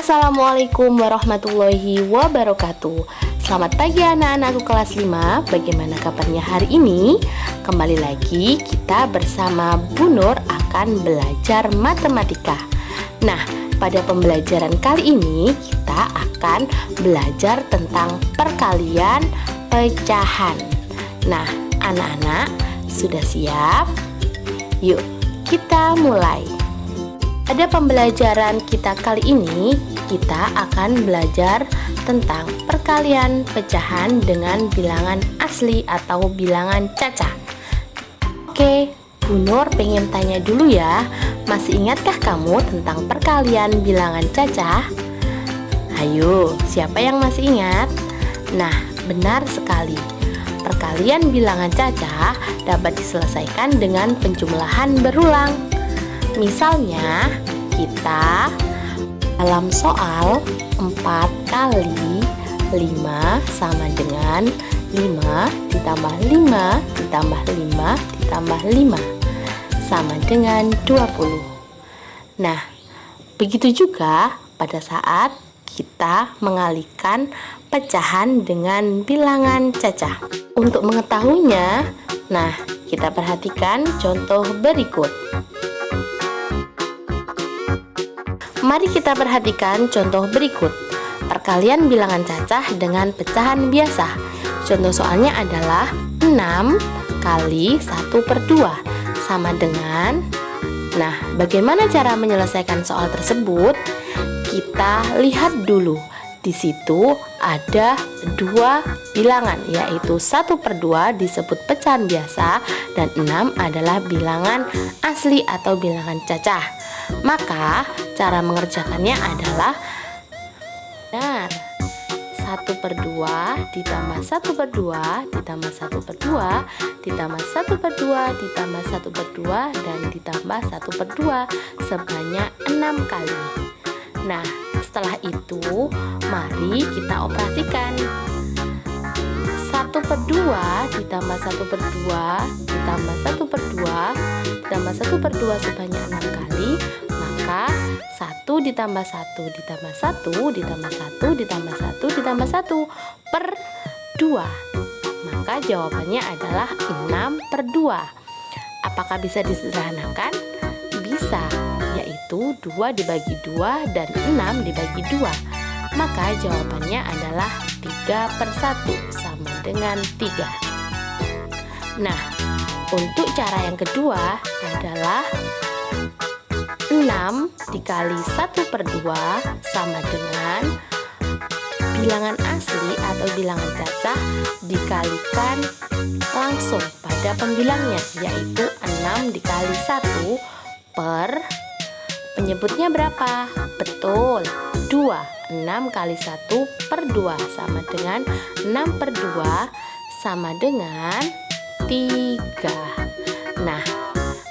Assalamualaikum warahmatullahi wabarakatuh. Selamat pagi anak-anakku kelas 5. Bagaimana kabarnya hari ini? Kembali lagi kita bersama Bu Nur akan belajar matematika. Nah, pada pembelajaran kali ini kita akan belajar tentang perkalian pecahan. Nah, anak-anak sudah siap? Yuk, kita mulai. Pada pembelajaran kita kali ini, kita akan belajar tentang perkalian pecahan dengan bilangan asli atau bilangan cacah. Oke, Bu Nur pengen tanya dulu ya, masih ingatkah kamu tentang perkalian bilangan cacah? Ayo, siapa yang masih ingat? Nah, benar sekali. Perkalian bilangan cacah dapat diselesaikan dengan penjumlahan berulang. Misalnya, kita dalam soal 4 kali 5 sama dengan 5 ditambah 5 ditambah 5 ditambah 5 sama dengan 20. Nah, begitu juga pada saat kita mengalihkan pecahan dengan bilangan cacah. Untuk mengetahuinya, nah, kita perhatikan contoh berikut. Mari kita perhatikan contoh berikut. Perkalian bilangan cacah dengan pecahan biasa. Contoh soalnya adalah 6 kali 1/2 sama dengan. Nah, bagaimana cara menyelesaikan soal tersebut? Kita lihat dulu. Di situ ada 2 bilangan, yaitu 1/2 disebut pecahan biasa dan 6 adalah bilangan asli atau bilangan cacah. Maka cara mengerjakannya adalah benar, 1/2 ditambah 1/2 ditambah 1/2 ditambah 1/2 ditambah 1/2 dan ditambah 1/2 sebanyak 6 kali. Nah, setelah itu mari kita operasikan. 1/2 ditambah 1/2 ditambah 1/2 ditambah 1/2 sebanyak 6 kali, maka 1 ditambah 1 ditambah 1 ditambah 1 ditambah 1 ditambah 1/2. Maka jawabannya adalah 6/2. Apakah bisa disederhanakan? Bisa, yaitu 2 dibagi 2 dan 6 dibagi 2. Maka jawabannya adalah 3/1 sama dengan 3. Nah, untuk cara yang kedua adalah 6 dikali 1/2 sama dengan bilangan asli atau bilangan cacah dikalikan langsung pada pembilangnya, yaitu 6 dikali 1 per penyebutnya berapa? Betul, 2. 6 kali 1/2 sama dengan 6/2 sama dengan 3. Nah,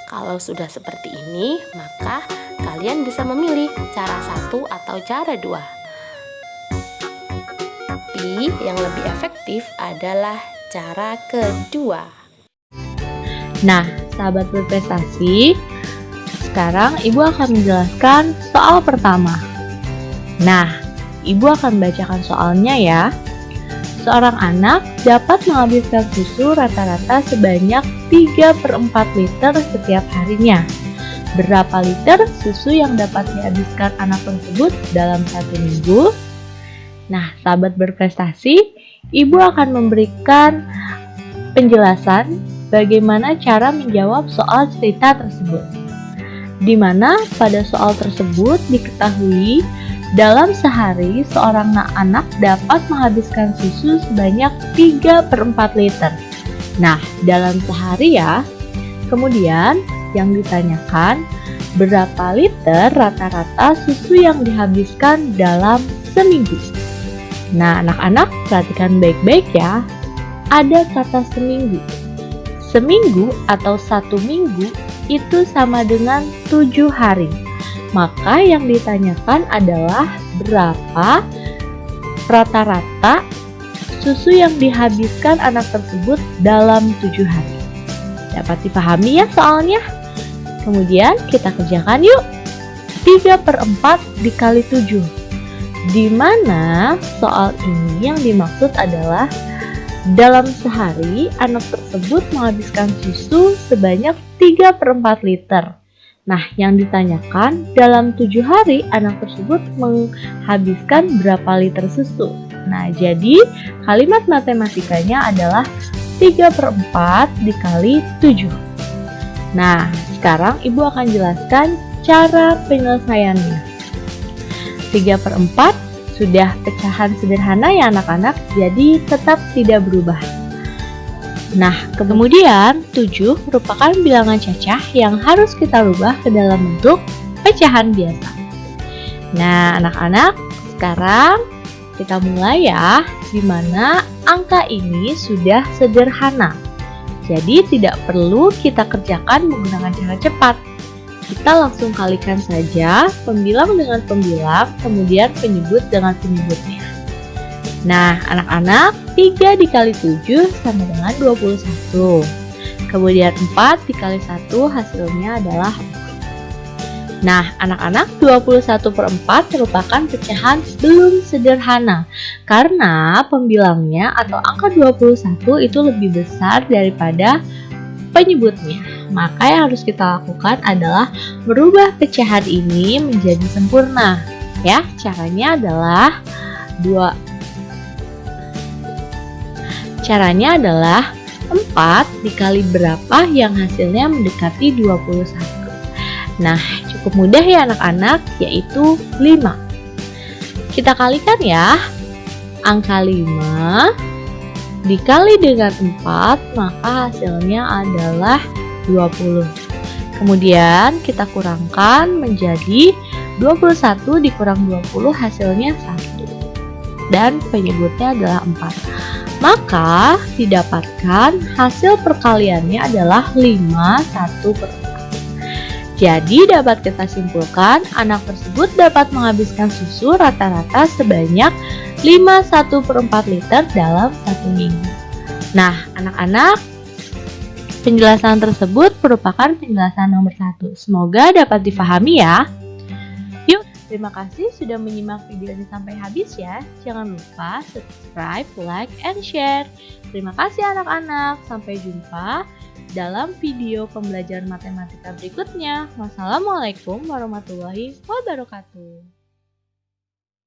kalau sudah seperti ini, maka kalian bisa memilih cara 1 atau cara 2. Tapi yang lebih efektif adalah cara kedua. Nah, sahabat berprestasi, sekarang Ibu akan menjelaskan soal pertama. Nah, Ibu akan bacakan soalnya ya. Seorang anak dapat menghabiskan susu rata-rata sebanyak 3/4 liter setiap harinya. Berapa liter susu yang dapat dihabiskan anak tersebut dalam 1 minggu? Nah, sahabat berprestasi, Ibu akan memberikan penjelasan bagaimana cara menjawab soal cerita tersebut. Di mana pada soal tersebut diketahui dalam sehari seorang anak dapat menghabiskan susu sebanyak 3/4 liter. Nah, dalam sehari ya. Kemudian yang ditanyakan, berapa liter rata-rata susu yang dihabiskan dalam seminggu? Nah, anak-anak perhatikan baik-baik ya. Ada kata seminggu. Seminggu atau 1 minggu itu sama dengan 7 hari. Maka yang ditanyakan adalah berapa rata-rata susu yang dihabiskan anak tersebut dalam 7 hari. Dapat dipahami ya soalnya? Kemudian kita kerjakan yuk. 3/4 dikali 7. di mana soal ini yang dimaksud adalah dalam sehari anak tersebut menghabiskan susu sebanyak 3/4 liter. Nah, yang ditanyakan dalam 7 hari anak tersebut menghabiskan berapa liter susu. Nah, jadi kalimat matematikanya adalah 3/4 dikali 7. Nah, sekarang Ibu akan jelaskan cara penyelesaiannya. 3/4 sudah pecahan sederhana ya anak-anak, jadi tetap tidak berubah. Nah, kemudian 7 merupakan bilangan cacah yang harus kita rubah ke dalam bentuk pecahan biasa. Nah, anak-anak, sekarang kita mulai ya, di mana angka ini sudah sederhana. Jadi tidak perlu kita kerjakan menggunakan cara cepat. Kita langsung kalikan saja pembilang dengan pembilang, kemudian penyebut dengan penyebutnya. Nah, anak-anak, 3 dikali 7 sama dengan 21. Kemudian 4 dikali 1 hasilnya adalah 4. Nah, anak-anak, 21/4 merupakan pecahan belum sederhana karena pembilangnya atau angka 21 itu lebih besar daripada penyebutnya. Maka yang harus kita lakukan adalah merubah pecahan ini menjadi sempurna. Ya, caranya adalah 4 dikali berapa yang hasilnya mendekati 21. Nah, cukup mudah ya anak-anak, yaitu 5. Kita kalikan ya. Angka 5 dikali dengan 4, maka hasilnya adalah 20. Kemudian kita kurangkan menjadi 21 dikurang 20 hasilnya 1. Dan penyebutnya adalah 4. Maka didapatkan hasil perkaliannya adalah 5/1/4. Jadi dapat kita simpulkan anak tersebut dapat menghabiskan susu rata-rata sebanyak 5/1/4 liter dalam 1 minggu. Nah, anak-anak, penjelasan tersebut merupakan penjelasan nomor 1. Semoga dapat difahami ya. Yuk, terima kasih sudah menyimak video ini sampai habis ya. Jangan lupa subscribe, like, and share. Terima kasih anak-anak. Sampai jumpa dalam video pembelajaran matematika berikutnya. Wassalamualaikum warahmatullahi wabarakatuh.